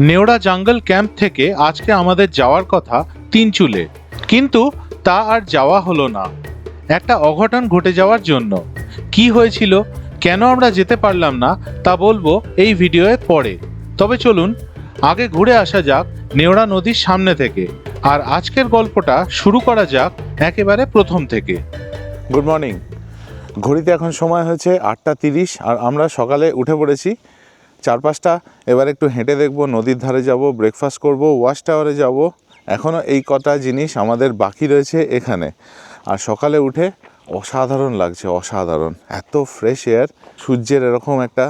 নেওড়া জঙ্গল ক্যাম্প থেকে আজকে আমাদের যাওয়ার কথা তিনচুলে, কিন্তু তা আর যাওয়া হলো না একটা অঘটন ঘটে যাওয়ার জন্য। কি হয়েছিল, কেন আমরা যেতে পারলাম না, তা বলবো এই ভিডিওয়ে পরে। তবে চলুন আগে ঘুরে আসা যাক নেওড়া নদীর সামনে থেকে, আর আজকের গল্পটা শুরু করা যাক একেবারে প্রথম থেকে। Good morning. ঘড়িতে এখন সময় হয়েছে 8:30 আর আমরা সকালে উঠে পড়েছি। চারপাশটা এবার একটু হেঁটে দেখব, নদীর ধারে যাব, ব্রেকফাস্ট করব, ওয়াচ টাওয়ারে যাব। এখনও এই কটা জিনিস আমাদের বাকি রয়েছে এখানে। আর সকালে উঠে অসাধারণ লাগছে, অসাধারণ, এত ফ্রেশ এয়ার, সূর্যের এরকম একটা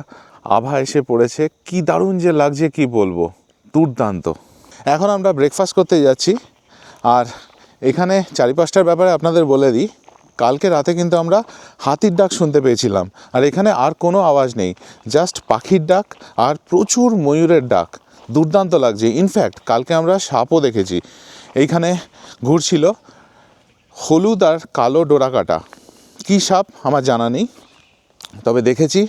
আভা এসে পড়েছে, কি দারুণ যে লাগছে কি বলবো, দুর্দান্ত। এখন আমরা ব্রেকফাস্ট করতে যাচ্ছি। আর এখানে চারিপাশটার ব্যাপারে আপনাদের বলে দিই, কালকে রাতে কিন্তু আমরা হাতির ডাক শুনতে পেয়েছিলাম, আর এখানে আর কোনো আওয়াজ নেই, জাস্ট পাখির ডাক আর প্রচুর ময়ূরের ডাক। দুর্দান্ত লাগছে। ইনফ্যাক্ট কালকে আমরা সাপও দেখেছি, এইখানে ঘুরছিল, হলুদ আর কালো ডোরাকাটা। কী সাপ আমার জানা নেই, তবে দেখেছি।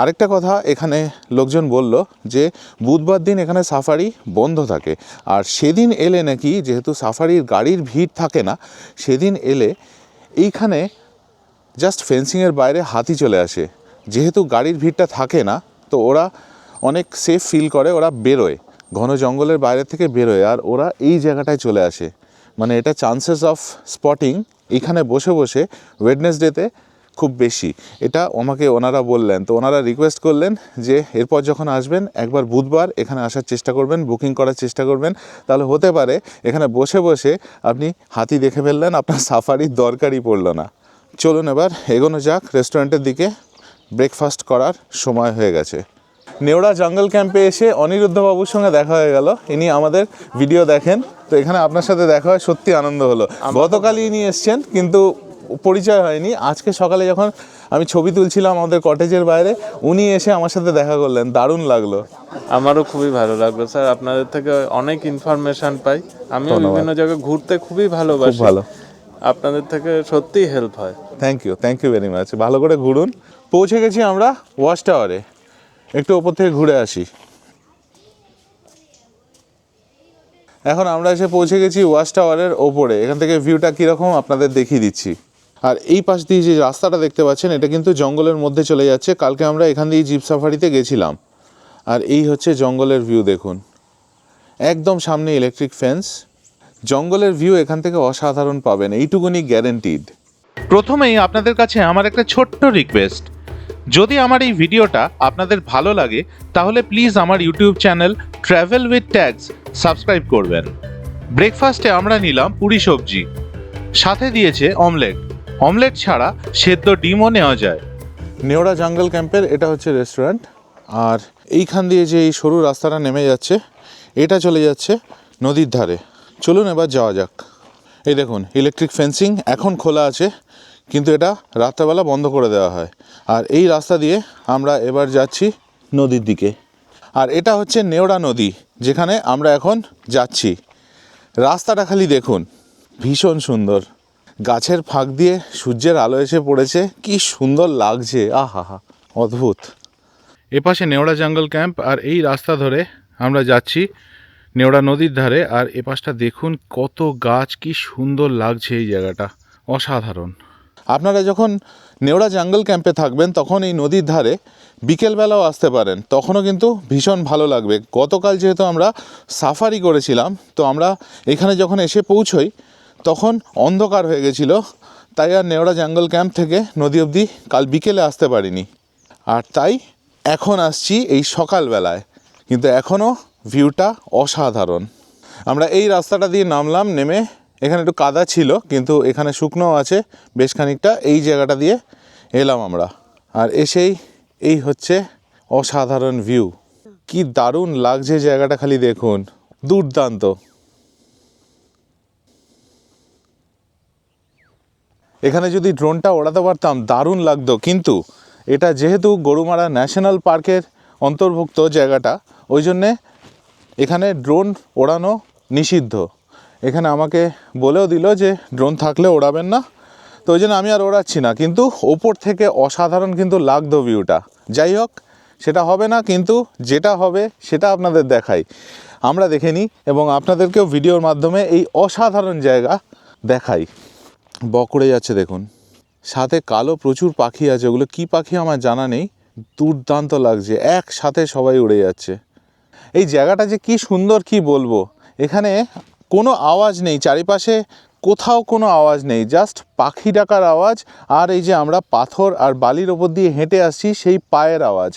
আরেকটা কথা, এখানে লোকজন বলল যে বুধবার দিন এখানে সাফারি বন্ধ থাকে, আর সেদিন এলে নাকি, যেহেতু সাফারির গাড়ির ভিড় থাকে না, সেদিন এলে এইখানে জাস্ট ফেন্সিংয়ের বাইরে হাতি চলে আসে। যেহেতু গাড়ির ভিড়টা থাকে না, তো ওরা অনেক সেফ ফিল করে, ওরা বেরোয়, ঘন জঙ্গলের বাইরে থেকে বেরোয়, আর ওরা এই জায়গাটায় চলে আসে। মানে এটা চান্সেস অফ স্পটিং এইখানে বসে বসে ওয়েডনেসডেতে খুব বেশি, এটা আমাকে ওনারা বললেন। তো ওনারা রিকোয়েস্ট করলেন যে এরপর যখন আসবেন একবার বুধবার এখানে আসার চেষ্টা করবেন, বুকিং করার চেষ্টা করবেন, তাহলে হতে পারে এখানে বসে বসে আপনি হাতি দেখে ফেললেন, আপনার সাফারির দরকারই পড়লো না। চলুন এবার এগোনো যাক রেস্টুরেন্টের দিকে, ব্রেকফাস্ট করার সময় হয়ে গেছে। নেওড়া জঙ্গল ক্যাম্পে এসে অনিরুদ্ধবাবুর সঙ্গে দেখা হয়ে গেল। ইনি আমাদের ভিডিও দেখেন, তো এখানে আপনার সাথে দেখা হয়, সত্যি আনন্দ হলো। গতকালই ইনি এসছেন, কিন্তু পরিচয় হয়নি। আজকে সকালে যখন আমি ছবি তুলছিলাম আমাদের কটেজের বাইরে, উনি এসে আমার সাথে দেখা করলেন, দারুণ লাগলো। আমারও খুবই ভালো লাগলো স্যার, আপনাদের থেকে অনেক ইনফরমেশন পাই। আমিও বিভিন্ন জায়গায় ঘুরতে খুবই ভালোবাসি, ভালো, আপনাদের থেকে সত্যিই হেল্প হয়। Thank you very much. ভালো করে ঘুরুন। পৌঁছে গেছি আমরা ওয়াচ টাওয়ারে, একটু ওপর থেকে ঘুরে আসি। এখন আমরা এসে পৌঁছে গেছি ওয়াচ টাওয়ারের ওপরে। এখান থেকে ভিউটা কীরকম আপনাদের দেখিয়ে দিচ্ছি। আর এই পাশ দিয়ে যে রাস্তাটা দেখতে পাচ্ছেন, এটা কিন্তু জঙ্গলের মধ্যে চলে যাচ্ছে। কালকে আমরা এখান দিয়ে জিপ সাফারিতে গেছিলাম। আর এই হচ্ছে জঙ্গলের ভিউ, দেখুন একদম সামনে ইলেকট্রিক ফেন্স। জঙ্গলের ভিউ এখান থেকে অসাধারণ পাবেন, এইটুকুনি গ্যারেন্টিড। প্রথমেই আপনাদের কাছে আমার একটা ছোট্ট রিকোয়েস্ট, যদি আমার এই ভিডিওটা আপনাদের ভালো লাগে তাহলে প্লিজ আমার YouTube channel travel with tags subscribe করবেন। ব্রেকফাস্টে আমরা নিলাম পুরি সবজি, সাথে দিয়েছে অমলেট। অমলেট ছাড়া সেদ্ধ ডিমও নেওয়া যায়। নেওড়া জঙ্গল ক্যাম্পের এটা হচ্ছে রেস্টুরেন্ট। আর এইখান দিয়ে যে এই সরু রাস্তাটা নেমে যাচ্ছে, এটা চলে যাচ্ছে নদীর ধারে। চলুন এবার যাওয়া যাক। এই দেখুন ইলেকট্রিক ফেন্সিং এখন খোলা আছে, কিন্তু এটা রাত্রেবেলা বন্ধ করে দেওয়া হয়। আর এই রাস্তা দিয়ে আমরা এবার যাচ্ছি নদীর দিকে। আর এটা হচ্ছে নেওড়া নদী, যেখানে আমরা এখন যাচ্ছি। রাস্তাটা খালি দেখুন, ভীষণ সুন্দর, গাছের ফাঁক দিয়ে সূর্যের আলো এসে পড়েছে, কি সুন্দর লাগছে, আহা হা, অদ্ভুত। এপাশে নেওড়া জঙ্গল ক্যাম্প, আর এই রাস্তা ধরে আমরা যাচ্ছি নেওড়া নদীর ধারে। আর এপাশটা দেখুন কত গাছ, কি সুন্দর লাগছে এই জায়গাটা, অসাধারণ। আপনারা যখন নেওড়া জঙ্গল ক্যাম্পে থাকবেন তখন এই নদীর ধারে বিকেলবেলাও আসতে পারেন, তখনও কিন্তু ভীষণ ভালো লাগবে। গতকাল যেহেতু আমরা সাফারি করেছিলাম, তো আমরা এখানে যখন এসে পৌঁছই তখন অন্ধকার হয়ে গেছিলো, তাই আর নেওড়া জঙ্গল ক্যাম্প থেকে নদী অবধি কাল বিকেলে আসতে পারিনি। আর তাই এখন আসছি এই সকালবেলায়, কিন্তু এখনও ভিউটা অসাধারণ। আমরা এই রাস্তাটা দিয়ে নামলাম, নেমে এখানে একটু কাদা ছিল, কিন্তু এখানে শুকনো আছে বেশ খানিকটা, এই জায়গাটা দিয়ে এলাম আমরা। আর এসেই এই হচ্ছে অসাধারণ ভিউ, কি দারুণ লাগছে জায়গাটা, খালি দেখুন, দুর্দান্ত। এখানে যদি ড্রোনটা ওড়াতে পারতাম দারুণ লাগতো, কিন্তু এটা যেহেতু গরুমারা ন্যাশনাল পার্কের অন্তর্ভুক্ত জায়গাটা, ওই জন্যে এখানে ড্রোন ওড়ানো নিষিদ্ধ। এখানে আমাকে বলেও দিল যে ড্রোন থাকলে ওড়াবেন না, তো ওই জন্য আমি আর ওড়াচ্ছি না। কিন্তু ওপর থেকে অসাধারণ কিন্তু লাগতো ভিউটা। যাই হোক, সেটা হবে না, কিন্তু যেটা হবে সেটা আপনাদের দেখাই, আমরা দেখে নিই এবং আপনাদেরকেও ভিডিওর মাধ্যমে এই অসাধারণ জায়গা দেখাই। বক উড়ে যাচ্ছে দেখুন, সাথে কালো প্রচুর পাখি আছে, ওগুলো কী পাখি আমার জানা নেই, দুর্দান্ত লাগছে, একসাথে সবাই উড়ে যাচ্ছে। এই জায়গাটা যে কি সুন্দর কি বলবো, এখানে কোনো আওয়াজ নেই, চারিপাশে কোথাও কোনো আওয়াজ নেই, জাস্ট পাখি ডাকার আওয়াজ আর এই যে আমরা পাথর আর বালির ওপর দিয়ে হেঁটে আসছি সেই পায়ের আওয়াজ,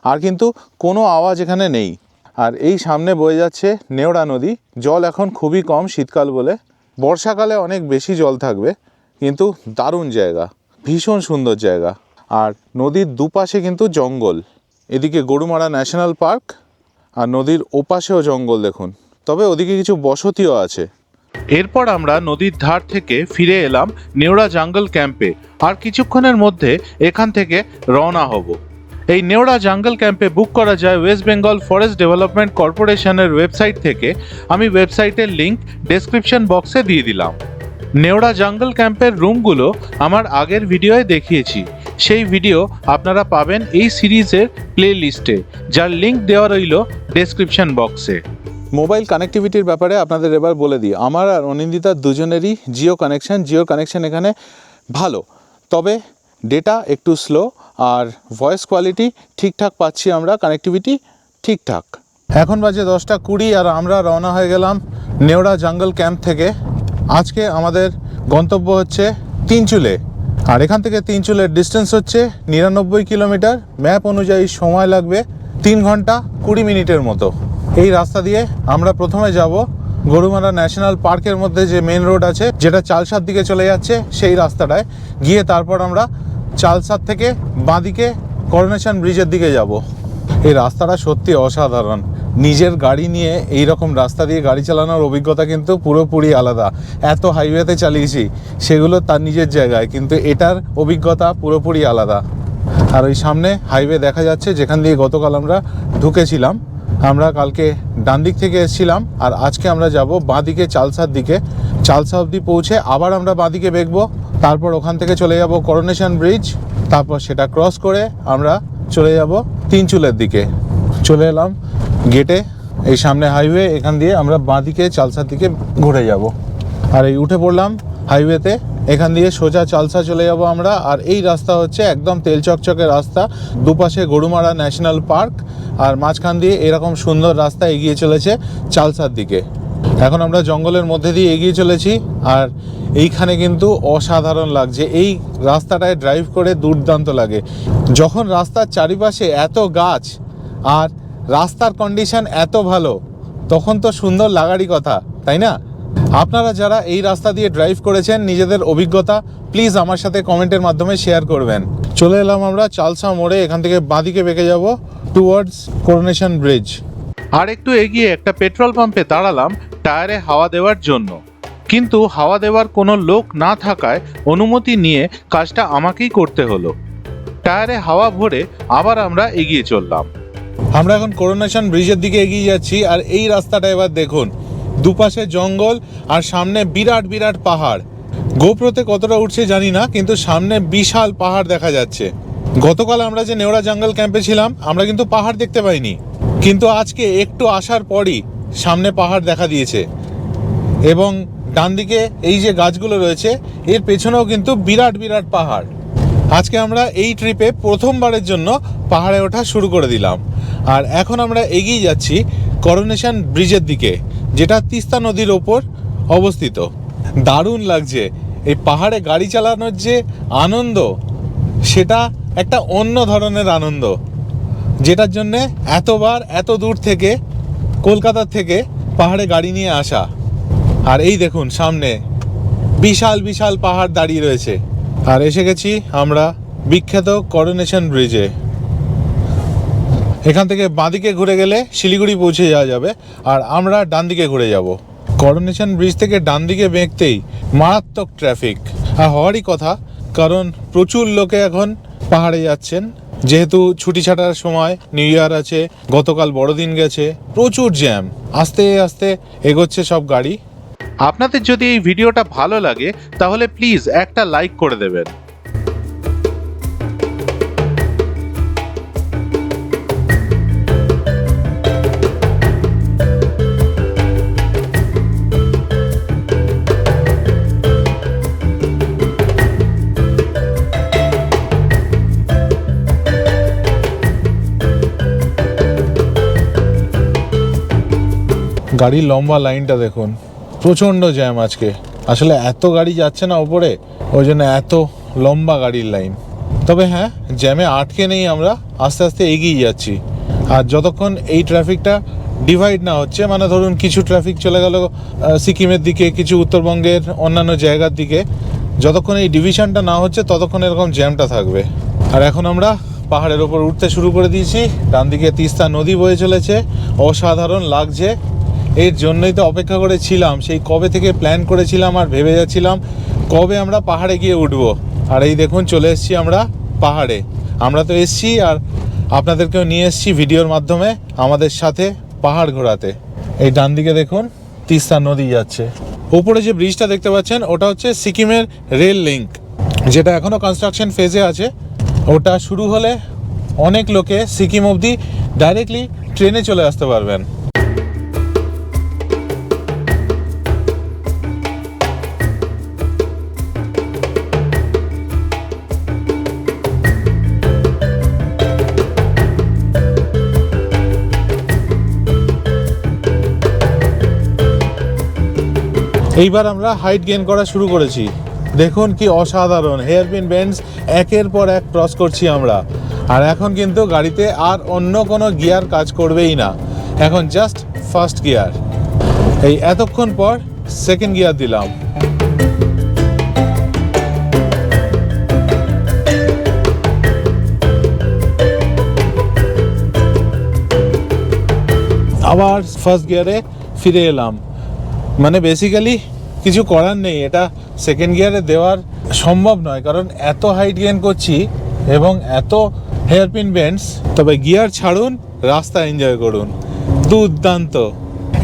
আর কিন্তু কোনো আওয়াজ এখানে নেই। আর এই সামনে বয়ে যাচ্ছে নেওড়া নদী, জল এখন খুবই কম শীতকাল বলে, বর্ষাকালে অনেক বেশি জল থাকবে, কিন্তু দারুণ জায়গা, ভীষণ সুন্দর জায়গা। আর নদীর দুপাশে কিন্তু জঙ্গল, এদিকে গরুমারা ন্যাশনাল পার্ক আর নদীর ওপাশেও জঙ্গল দেখুন, তবে ওদিকে কিছু বসতিও আছে। এরপর আমরা নদীর ধার থেকে ফিরে এলাম নেওড়া জঙ্গল ক্যাম্পে, আর কিছুক্ষণের মধ্যে এখান থেকে রওনা হব। এই নেওড়া জঙ্গল ক্যাম্পে বুক করা যায় ওয়েস্ট বেঙ্গল ফরেস্ট ডেভেলপমেন্ট কর্পোরেশনের ওয়েবসাইট থেকে। আমি ওয়েবসাইটের লিংক ডেসক্রিপশন বক্সে দিয়ে দিলাম। নেওড়া জঙ্গল ক্যাম্পের রুমগুলো আমার আগের ভিডিওয়ে দেখিয়েছি, সেই ভিডিও আপনারা পাবেন এই সিরিজের প্লে লিস্টে, যার লিংক দেওয়া রইল ডেসক্রিপশন বক্সে। মোবাইল কানেক্টিভিটির ব্যাপারে আপনাদের এবার বলে দিই, আমার আর অনিন্দিতার দুজনেরই জিও কানেকশন এখানে ভালো, তবে ডেটা একটু স্লো আর ভয়েস কোয়ালিটি ঠিকঠাক পাচ্ছি আমরা, কানেক্টিভিটি ঠিকঠাক। এখন বাজে 10:20 আর আমরা রওনা হয়ে গেলাম নেওড়া জঙ্গল ক্যাম্প থেকে। আজকে আমাদের গন্তব্য হচ্ছে তিনচুলে, আর এখান থেকে তিনচুলের ডিস্টেন্স হচ্ছে 99 কিলোমিটার। ম্যাপ অনুযায়ী সময় লাগবে 3 ঘন্টা 20 মিনিটের মতো। এই রাস্তা দিয়ে আমরা প্রথমে যাব গরুমারা ন্যাশনাল পার্কের মধ্যে যে মেন রোড আছে, যেটা চালসার দিকে চলে যাচ্ছে, সেই রাস্তাটায় গিয়ে তারপর আমরা চালসার থেকে বাঁদিকে করোনেশন ব্রিজের দিকে যাব। এই রাস্তাটা সত্যি অসাধারণ, নিজের গাড়ি নিয়ে এই রকম রাস্তা দিয়ে গাড়ি চালানোর অভিজ্ঞতা কিন্তু পুরোপুরি আলাদা। এত হাইওয়েতে চালিয়েছি, সেগুলো তার নিজের জায়গায়, কিন্তু এটার অভিজ্ঞতা পুরোপুরি আলাদা। আর ওই সামনে হাইওয়ে দেখা যাচ্ছে, যেখান দিয়ে গতকাল আমরা ঢুকেছিলাম। আমরা কালকে ডান দিক থেকে এসেছিলাম, আর আজকে আমরা যাব বাঁ দিকে চালসার দিকে। চালসা অবধি পৌঁছে আবার আমরা বাঁ দিকে বেঁকবো, তারপর ওখান থেকে চলে যাব করোনেশন ব্রিজ, তারপর সেটা ক্রস করে আমরা চলে যাব তিনচুলের দিকে। চলে এলাম গেটে, এই সামনে হাইওয়ে, এখান দিয়ে আমরা বাঁ দিকে চালসার দিকে ঘুরে যাব। আর এই উঠে পড়লাম হাইওয়েতে, এখান দিয়ে সোজা চালসা চলে যাব আমরা। আর এই রাস্তা হচ্ছে একদম তেল চকচকে রাস্তা, দুপাশে গরুমারা ন্যাশনাল পার্ক, আর মাঝখান দিয়ে এরকম সুন্দর রাস্তা এগিয়ে চলেছে চালসার দিকে। এখন আমরা জঙ্গলের মধ্যে দিয়ে এগিয়ে চলেছি, আর এইখানে কিন্তু অসাধারণ লাগছে। এই রাস্তাটায় ড্রাইভ করে দুর্দান্ত লাগে, যখন রাস্তার চারিপাশে এত গাছ আর রাস্তার কন্ডিশন এত ভালো, তখন তো সুন্দর লাগারই কথা, তাই না? আপনারা যারা এই রাস্তা দিয়ে ড্রাইভ করেছেন, নিজেদের অভিজ্ঞতা প্লিজ আমার সাথে কমেন্টের মাধ্যমে শেয়ার করবেন। চলে এলাম আমরা চালসা মোড়ে, এখান থেকে বাঁদিকে বেঁকে যাব টুয়ার্ডস করোনেশন ব্রিজ। আর একটু এগিয়ে একটা পেট্রোল পাম্পে দাঁড়ালাম টায়ারে হাওয়া দেওয়ার জন্য, কিন্তু হাওয়া দেওয়ার কোনো লোক না থাকায় অনুমতি নিয়ে কাজটা আমাকেই করতে হলো। টায়ারে হাওয়া ভরে আবার আমরা এগিয়ে চললাম। আমরা এখন করোনেশন ব্রিজের দিকে এগিয়ে যাচ্ছি, আর এই রাস্তাটা এবার দেখুন, দুপাশে জঙ্গল আর সামনে বিরাট বিরাট পাহাড়। গোপ্রোতে কতটা উঠছে জানি না, কিন্তু সামনে বিশাল পাহাড় দেখা যাচ্ছে। গতকাল আমরা যে নেওড়া জঙ্গল ক্যাম্পে ছিলাম, আমরা কিন্তু পাহাড় দেখতে পাইনি, কিন্তু আজকে একটু আসার পরই সামনে পাহাড় দেখা দিয়েছে। এবং ডান দিকে এই যে গাছগুলো রয়েছে, এর পেছনেও কিন্তু বিরাট বিরাট পাহাড়। আজকে আমরা এই ট্রিপে প্রথমবারের জন্য পাহাড়ে ওঠা শুরু করে দিলাম। আর এখন আমরা এগিয়ে যাচ্ছি করোনেশন ব্রিজের দিকে, যেটা তিস্তা নদীর ওপর অবস্থিত। দারুণ লাগছে, এই পাহাড়ে গাড়ি চালানোর যে আনন্দ, সেটা একটা অন্য ধরনের আনন্দ, যেটার জন্যে এতবার এত দূর থেকে, কলকাতার থেকে পাহাড়ে গাড়ি নিয়ে আসা। আর এই দেখুন সামনে বিশাল বিশাল পাহাড় দাঁড়িয়ে রয়েছে। আর এসে গেছি আমরা বিখ্যাত করোনেশন ব্রিজে। এখান থেকে বাঁদিকে ঘুরে গেলে শিলিগুড়ি পৌঁছে যাওয়া যাবে, আর আমরা ডান দিকে ঘুরে যাব। করোনেশন ব্রিজ থেকে ডান দিকে বেঁকতেই মারাত্মক ট্রাফিক, আর হওয়ারই কথা, কারণ প্রচুর লোকে এখন পাহাড়ে যাচ্ছেন, যেহেতু ছুটি ছাটার সময়, নিউ ইয়ার আছে, গতকাল বড়দিন গেছে, প্রচুর জ্যাম, আস্তে আস্তে এগোচ্ছে সব গাড়ি। আপনাদের যদি এই ভিডিওটা ভালো লাগে তাহলে প্লিজ একটা লাইক করে দেবেন। গাড়ির লম্বা লাইনটা দেখুন, প্রচণ্ড জ্যাম আজকে। আসলে এত গাড়ি যাচ্ছে না ওপরে, ওই জন্য এত লম্বা গাড়ির লাইন। তবে হ্যাঁ, জ্যামে আটকে নেই, আমরা আস্তে আস্তে এগিয়ে যাচ্ছি। আর যতক্ষণ এই ট্রাফিকটা ডিভাইড না হচ্ছে, মানে ধরুন কিছু ট্রাফিক চলে গেল সিকিমের দিকে, কিছু উত্তরবঙ্গের অন্যান্য জায়গার দিকে, যতক্ষণ এই ডিভিশনটা না হচ্ছে ততক্ষণ এরকম জ্যামটা থাকবে। আর এখন আমরা পাহাড়ের ওপর উঠতে শুরু করে দিয়েছি। ডান দিকে তিস্তা নদী বয়ে চলেছে, অসাধারণ লাগছে। এর জন্যই তো অপেক্ষা করেছিলাম, সেই কবে থেকে প্ল্যান করেছিলাম আর ভেবে যাচ্ছিলাম কবে আমরা পাহাড়ে গিয়ে উঠবো। আর এই দেখুন চলে এসেছি আমরা পাহাড়ে। আমরা তো এসেছি আর আপনাদেরকেও নিয়ে এসেছি ভিডিওর মাধ্যমে আমাদের সাথে পাহাড় ঘোরাতে। এই ডান দিকে দেখুন তিস্তা নদী যাচ্ছে। উপরে যে ব্রিজটা দেখতে পাচ্ছেন ওটা হচ্ছে সিকিমের রেল লিঙ্ক, যেটা এখনও কনস্ট্রাকশন ফেজে আছে। ওটা শুরু হলে অনেক লোকে সিকিম অবধি ডাইরেক্টলি ট্রেনে চলে আসতে পারবেন। এইবার আমরা হাইট গেইন করা শুরু করেছি। দেখুন কি অসাধারণ হেয়ারপিন বেন্ডস একের পর এক ক্রস করছি আমরা। আর এখন কিন্তু গাড়িতে আর অন্য কোনো গিয়ার কাজ করবেই না, এখন জাস্ট ফার্স্ট গিয়ার। এই এতক্ষণ পর সেকেন্ড গিয়ার দিলাম। আবার ফার্স্ট গিয়ারে ফিরে এলাম। মানে বেসিক্যালি কিছু করার নেই, এটা সেকেন্ড গিয়ারে দেওয়ার সম্ভব নয়, কারণ এত হাইট গেইন করছি এবং এত হেয়ারপিন বেন্ডস। তবে গিয়ার ছাড়ুন, রাস্তা এনজয় করুন, দুর্দান্ত।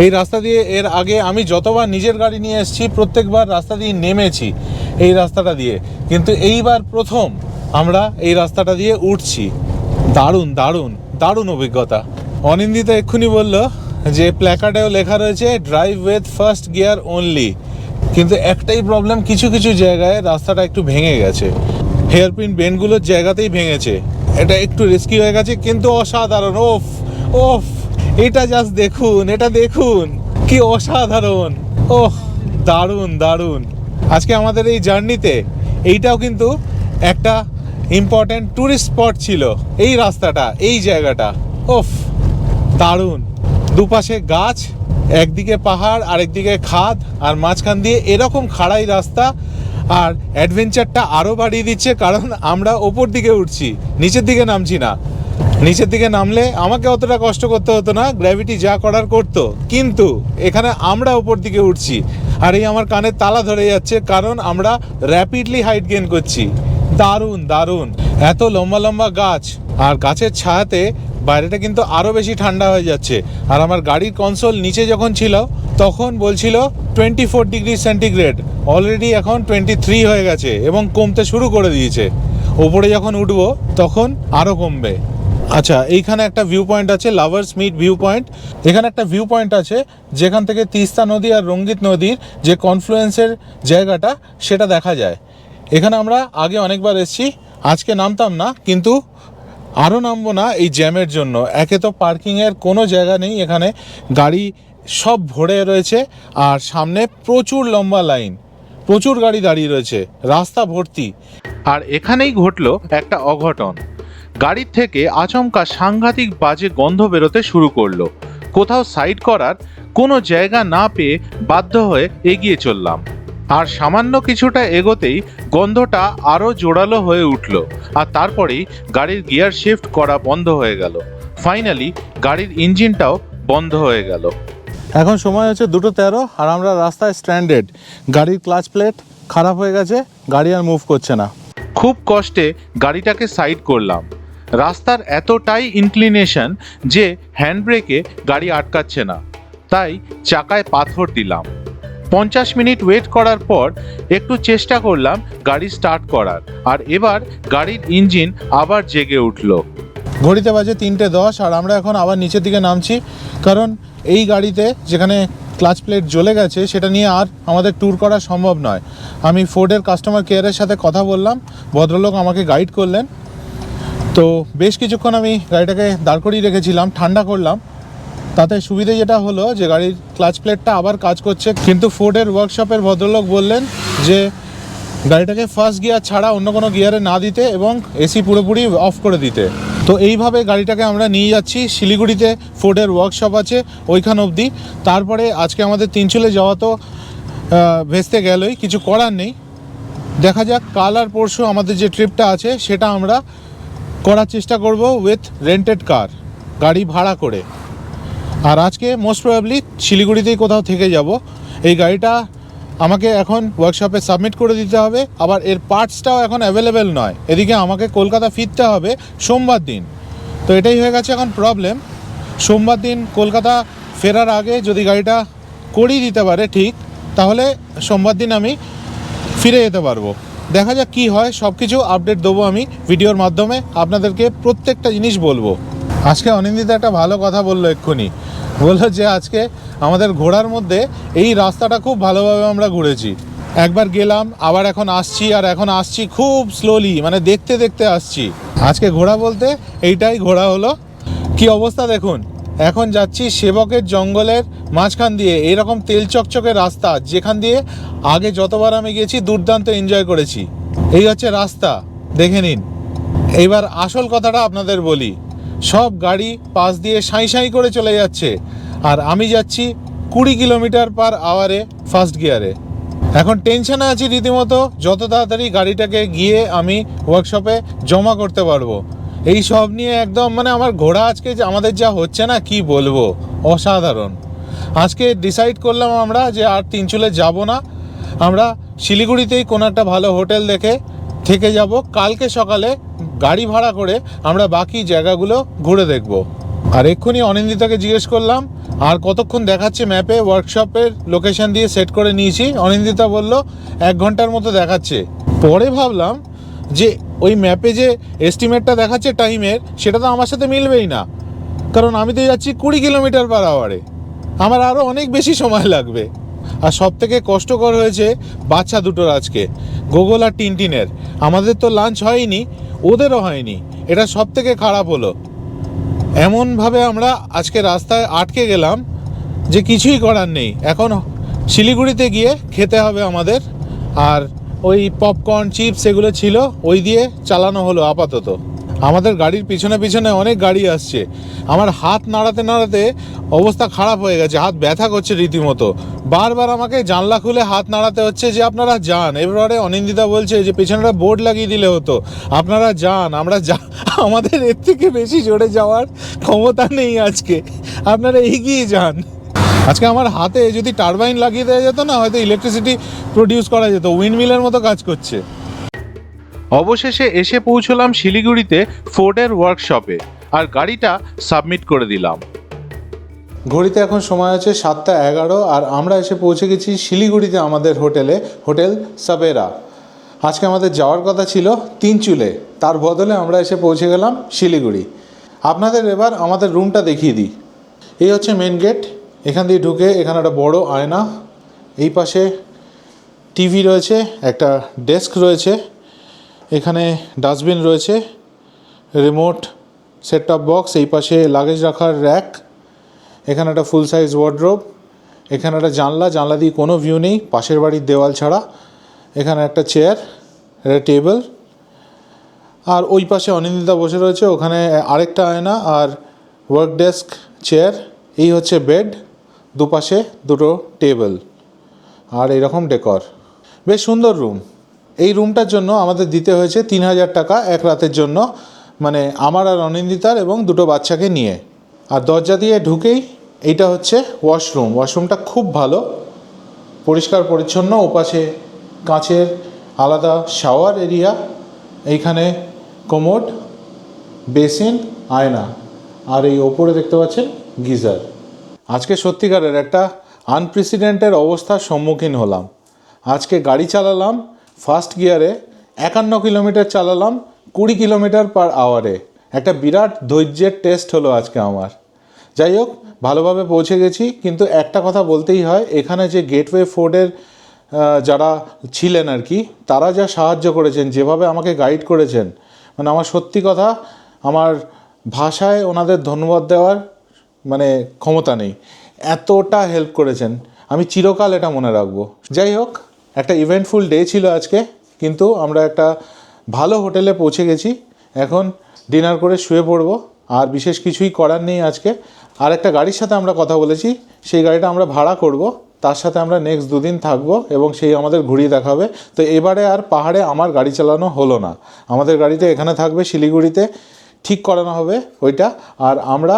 এই রাস্তা দিয়ে এর আগে আমি যতবার নিজের গাড়ি নিয়ে এসেছি প্রত্যেকবার রাস্তা দিয়ে নেমেছি এই রাস্তাটা দিয়ে, কিন্তু এইবার প্রথম আমরা এই রাস্তাটা দিয়ে উঠছি। দারুণ দারুণ দারুণ অভিজ্ঞতা। অনিন্দিতা এক্ষুনি বলল যে প্ল্যাকার্ডেও লেখা রয়েছে drive with first gear only, কিন্তু একটাই প্রবলেম, কিছু কিছু জায়গায় রাস্তাটা একটু ভেঙে গেছে, হেয়ারপিন বেন্ডগুলোর জায়গাতেই ভেঙেছে। এটা একটু রিস্কি হয়ে গেছে, কিন্তু অসাধারণ। ওফ ওফ, এটা জাস্ট দেখুন, এটা দেখুন কি অসাধারণ। ওহ, দারুণ দারুণ। আজকে আমাদের এই জার্নিতে এইটাও কিন্তু একটা ইম্পর্ট্যান্ট ট্যুরিস্ট স্পট ছিল, এই রাস্তাটা, এই জায়গাটা। ওফ, দারুণ। দুপাশে গাছ, একদিকে পাহাড় আর একদিকে খাদ, আর মাঝখান দিয়ে এরকম খাড়াই রাস্তা। আর অ্যাডভেঞ্চারটা আরও বাড়িয়ে দিচ্ছে, কারণ আমরা ওপর দিকে উঠছি, নিচের দিকে নামছি না। নিচের দিকে নামলে আমাকে অতটা কষ্ট করতে হতো না, গ্র্যাভিটি যা করার করতো, কিন্তু এখানে আমরা ওপর দিকে উঠছি। আর এই আমার কানের তালা ধরে যাচ্ছে, কারণ আমরা র্যাপিডলি হাইট গেইন করছি। দারুণ দারুণ। এত লম্বা লম্বা গাছ, আর গাছের ছায়াতে বাইরেটা কিন্তু আরও বেশি ঠান্ডা হয়ে যাচ্ছে। আর আমার গাড়ির কনসোল নিচে যখন ছিল তখন বলছিল 24 ডিগ্রি সেন্টিগ্রেড, অলরেডি এখন 23 হয়ে গেছে এবং কমতে শুরু করে দিয়েছে। ওপরে যখন উঠবো তখন আরও কমবে। আচ্ছা, এইখানে একটা ভিউ পয়েন্ট আছে, লাভার্স মিট ভিউ পয়েন্ট। এখানে একটা ভিউ পয়েন্ট আছে যেখান থেকে তিস্তা নদী আর রঙ্গিত নদীর যে কনফ্লুয়েন্সের জায়গাটা সেটা দেখা যায়। এখানে আমরা আগে অনেকবার এসেছি, আজকে নামতাম না, কিন্তু আরও নামবো না এই জ্যামের জন্য। একে তো পার্কিংয়ের কোনো জায়গা নেই, এখানে গাড়ি সব ভরে রয়েছে, আর সামনে প্রচুর লম্বা লাইন, প্রচুর গাড়ি দাঁড়িয়ে রয়েছে, রাস্তা ভর্তি। আর এখানেই ঘটলো একটা অঘটন। গাড়ির থেকে আচমকা সাংঘাতিক বাজে গন্ধ বেরোতে শুরু করলো। কোথাও সাইড করার কোনো জায়গা না পেয়ে বাধ্য হয়ে এগিয়ে চললাম। আর সামান্য কিছুটা এগোতেই গন্ধটা আরও জোরালো হয়ে উঠল, আর তারপরেই গাড়ির গিয়ার শিফট করা বন্ধ হয়ে গেল। ফাইনালি গাড়ির ইঞ্জিনটাও বন্ধ হয়ে গেল। এখন সময় হচ্ছে 2:13 আর আমরা রাস্তায় স্ট্যান্ডেড। গাড়ির ক্লাচ প্লেট খারাপ হয়ে গেছে, গাড়ি আর মুভ করছে না। খুব কষ্টে গাড়িটাকে সাইড করলাম। রাস্তার এতটাই ইনক্লিনেশন যে হ্যান্ড ব্রেকে গাড়ি আটকাচ্ছে না, তাই চাকায় পাথর দিলাম। 50 মিনিট ওয়েট করার পর একটু চেষ্টা করলাম গাড়ি স্টার্ট করার, আর এবার গাড়ির ইঞ্জিন আবার জেগে উঠল। ঘড়িতে বাজে 3:10 আর আমরা এখন আবার নিচের দিকে নামছি, কারণ এই গাড়িতে যেখানে ক্লাচ প্লেট জ্বলে গেছে সেটা নিয়ে আর আমাদের ট্যুর করা সম্ভব নয়। আমি ফোর্ডের কাস্টমার কেয়ারের সাথে কথা বললাম, ভদ্রলোক আমাকে গাইড করলেন। তো বেশ কিছুক্ষণ আমি গাড়িটাকে দাঁড় করিয়ে রেখেছিলাম, ঠান্ডা করলাম, তাতে সুবিধে যেটা হলো যে গাড়ির ক্লাচ প্লেটটা আবার কাজ করছে, কিন্তু ফোর্ডের ওয়ার্কশপের ভদ্রলোক বললেন যে গাড়িটাকে ফার্স্ট গিয়ার ছাড়া অন্য কোনো গিয়ারে না দিতে এবং এসি পুরোপুরি অফ করে দিতে। তো এইভাবে গাড়িটাকে আমরা নিয়ে যাচ্ছি শিলিগুড়িতে, ফোর্ডের ওয়ার্কশপ আছে ওইখান অবধি। তারপরে আজকে আমাদের তিনচুলে যাওয়া তো ভেস্তে গেলই, কিছু করার নেই। দেখা যাক কাল আর পরশু আমাদের যে ট্রিপটা আছে সেটা আমরা করার চেষ্টা করব উইথ রেন্টেড কার, গাড়ি ভাড়া করে। আর আজকে মোস্ট প্রবাবলি শিলিগুড়িতেই কোথাও থেকে যাব। এই গাড়িটা আমাকে এখন ওয়ার্কশপে সাবমিট করে দিতে হবে, আবার এর পার্টসটাও এখন অ্যাভেলেবেল নয়। এদিকে আমাকে কলকাতা ফিরতে হবে সোমবার দিন। তো এটাই হয়ে গেছে এখন প্রবলেম। সোমবার দিন কলকাতা ফেরার আগে যদি গাড়িটা করিয়ে দিতে পারে ঠিক, তাহলে সোমবার দিন আমি ফিরে যেতে পারবো। দেখা যাক কী হয়, সব কিছু আপডেট দেবো আমি ভিডিওর মাধ্যমে, আপনাদেরকে প্রত্যেকটা জিনিস বলবো। আজকে অনিন্দিতা একটা ভালো কথা বললো এক্ষুনি, বললো যে আজকে আমাদের ঘোরার মধ্যে এই রাস্তাটা খুব ভালোভাবে আমরা ঘুরেছি। একবার গেলাম, আবার এখন আসছি, আর এখন আসছি খুব স্লোলি, মানে দেখতে দেখতে আসছি। আজকে ঘোরা বলতে এইটাই ঘোরা হলো। কি অবস্থা দেখুন, এখন যাচ্ছি সেবকের জঙ্গলের মাঝখান দিয়ে, এইরকম তেল চকচকে রাস্তা যেখান দিয়ে আগে যতবার আমি গেছি দুর্দান্ত এনজয় করেছি। এই হচ্ছে রাস্তা, দেখে নিন। এইবার আসল কথাটা আপনাদের বলি, সব গাড়ি পাশ দিয়ে সাঁই সাঁই করে চলে যাচ্ছে, আর আমি যাচ্ছি 20 কিলোমিটার পার আওয়ারে ফার্স্ট গিয়ারে। এখন টেনশনে আছি রীতিমতো, যত তাড়াতাড়ি গাড়িটাকে গিয়ে আমি ওয়ার্কশপে জমা করতে পারবো। এই সব নিয়ে একদম মানে আমার ঘোড়া আজকে যে আমাদের যা হচ্ছে না কি বলবো, অসাধারণ। আজকে ডিসাইড করলাম আমরা যে আর তিনচুলে যাব না, আমরা শিলিগুড়িতেই কোনো একটা ভালো হোটেল দেখে থেকে যাব। কালকে সকালে গাড়ি ভাড়া করে আমরা বাকি জায়গাগুলো ঘুরে দেখব। আর এক্ষুনি অনিন্দিতাকে জিজ্ঞেস করলাম আর কতক্ষণ দেখাচ্ছে ম্যাপে, ওয়ার্কশপের লোকেশন দিয়ে সেট করে নিয়েছি। অনিন্দিতা বলল 1 ঘন্টার মতো দেখাচ্ছে। পরে ভাবলাম যে ওই ম্যাপে যে এস্টিমেটটা দেখাচ্ছে টাইমের, সেটা তো আমার সাথে মিলবেই না, কারণ আমি তো যাচ্ছি 20 কিলোমিটার পার আওয়ারে, আমার আরও অনেক বেশি সময় লাগবে। আর সব থেকে কষ্টকর হয়েছে বাচ্চা দুটোর আজকে, গোগল আর টিনটিনের। আমাদের তো লাঞ্চ হয়নি, ওদেরও হয়নি, এটা সব থেকে খারাপ হলো। এমনভাবে আমরা আজকে রাস্তায় আটকে গেলাম যে কিছুই করার নেই। এখন শিলিগুড়িতে গিয়ে খেতে হবে আমাদের। আর ওই পপকর্ন চিপস এগুলো ছিল, ওই দিয়ে চালানো হলো আপাতত। আমাদের গাড়ির পিছনে পিছনে অনেক গাড়ি আসছে, আমার হাত নাড়াতে নাড়াতে অবস্থা খারাপ হয়ে গেছে, হাত ব্যথা করছে রীতিমতো। বারবার আমাকে জানলা খুলে হাত নাড়াতে হচ্ছে যে আপনারা যান। এবারে অনিন্দিতা বলছে যে পেছনেটা বোর্ড লাগিয়ে দিলে হতো, আপনারা যান, আমরা আমাদের এর থেকে বেশি জোরে যাওয়ার ক্ষমতা নেই আজকে, আপনারা এগিয়ে যান। আজকে আমার হাতে যদি টারবাইন লাগিয়ে দেওয়া যেত না, হয়তো ইলেকট্রিসিটি প্রডিউস করা যেত, উইন্ডমিলের মতো কাজ করছে। অবশেষে এসে পৌঁছলাম শিলিগুড়িতে ফোর্ডের ওয়ার্কশপে, আর গাড়িটা সাবমিট করে দিলাম। ঘড়িতে এখন সময় আছে 7:11, আর আমরা এসে পৌঁছে গেছি শিলিগুড়িতে আমাদের হোটেলে, হোটেল সাবেরা। আজকে আমাদের যাওয়ার কথা ছিল তিনচুলে, তার বদলে আমরা এসে পৌঁছে গেলাম শিলিগুড়ি। আপনাদের এবার আমাদের রুমটা দেখিয়ে দিই। এই হচ্ছে মেন গেট, এখান দিয়ে ঢুকে এখানে একটা বড় আয়না, এই পাশে টিভি রয়েছে, একটা ডেস্ক রয়েছে, এখানে ডাস্টবিন রয়েছে, রিমোট সেট টপ বক্স, এই পাশে লাগেজ রাখার র্যাক, এখানে একটা ফুল সাইজ ওয়ার্ড্রোব, এখানে একটা জানলা দিয়ে কোনো ভিউ নেই পাশের বাড়ির দেওয়াল ছাড়া, এখানে একটা চেয়ার, একটা টেবিল, আর ওই পাশে অনিন্দিতা বসে রয়েছে, ওখানে আরেকটা আয়না আর ওয়ার্ক ডেস্ক, চেয়ার। এই হচ্ছে বেড, দুপাশে দুটো টেবিল, আর এইরকম ডেকর। বেশ সুন্দর রুম। এই রুমটার জন্য আমাদের দিতে হয়েছে 3000 টাকা এক রাতের জন্য, মানে আমার আর অনিন্দিতার এবং দুটো বাচ্চাকে নিয়ে। আর দরজা দিয়ে ঢুকেই এইটা হচ্ছে ওয়াশরুম। ওয়াশরুমটা খুব ভালো, পরিষ্কার পরিচ্ছন্ন, ওপাশে কাঁচের আলাদা শাওয়ার এরিয়া, এইখানে কোমোড, বেসিন, আয়না, আর এই ওপরে দেখতে পাচ্ছেন গিজার। আজকে সত্যিকারের একটা আনপ্রেসিডেন্টের অবস্থার সম্মুখীন হলাম। আজকে গাড়ি চালালাম ফার্স্ট গিয়ারে, 51 কিলোমিটার চালালাম 20 কিলোমিটার পার আওয়ারে। একটা বিরাট ধৈর্যের টেস্ট হলো আজকে আমার। যাই হোক, ভালোভাবে পৌঁছে গেছি। কিন্তু একটা কথা বলতেই হয়, এখানে যে গেটওয়ে ফোর্ডের যারা ছিলেন আর কি, তারা যা সাহায্য করেছেন, যেভাবে আমাকে গাইড করেছেন, মানে আমার সত্যি কথা, আমার ভাষায় ওনাদের ধন্যবাদ দেওয়ার মানে ক্ষমতা নেই, এতটা হেল্প করেছেন, আমি চিরকাল এটা মনে রাখবো। যাই হোক, একটা ইভেন্টফুল ডে ছিল আজকে, কিন্তু আমরা একটা ভালো হোটেলে পৌঁছে গেছি। এখন ডিনার করে শুয়ে পড়বো, আর বিশেষ কিছুই করার নেই আজকে। আর একটা গাড়ির সাথে আমরা কথা বলেছি, সেই গাড়িটা আমরা ভাড়া করব, তার সাথে আমরা নেক্সট 2 দিন থাকবো এবং সেই আমাদের ঘুরিয়ে দেখাবে। তো এবারে আর পাহাড়ে আমার গাড়ি চালানো হলো না, আমাদের গাড়িতে এখানে থাকবে শিলিগুড়িতে, ঠিক করানো হবে ওইটা। আর আমরা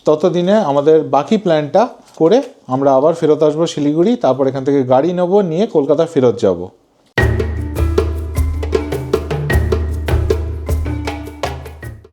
ততদিনে আমাদের বাকি প্ল্যানটা করে আমরা আবার ফেরত আসবো শিলিগুড়ি, তারপর এখান থেকে গাড়ি নেবো, নিয়ে কলকাতা ফেরত যাব।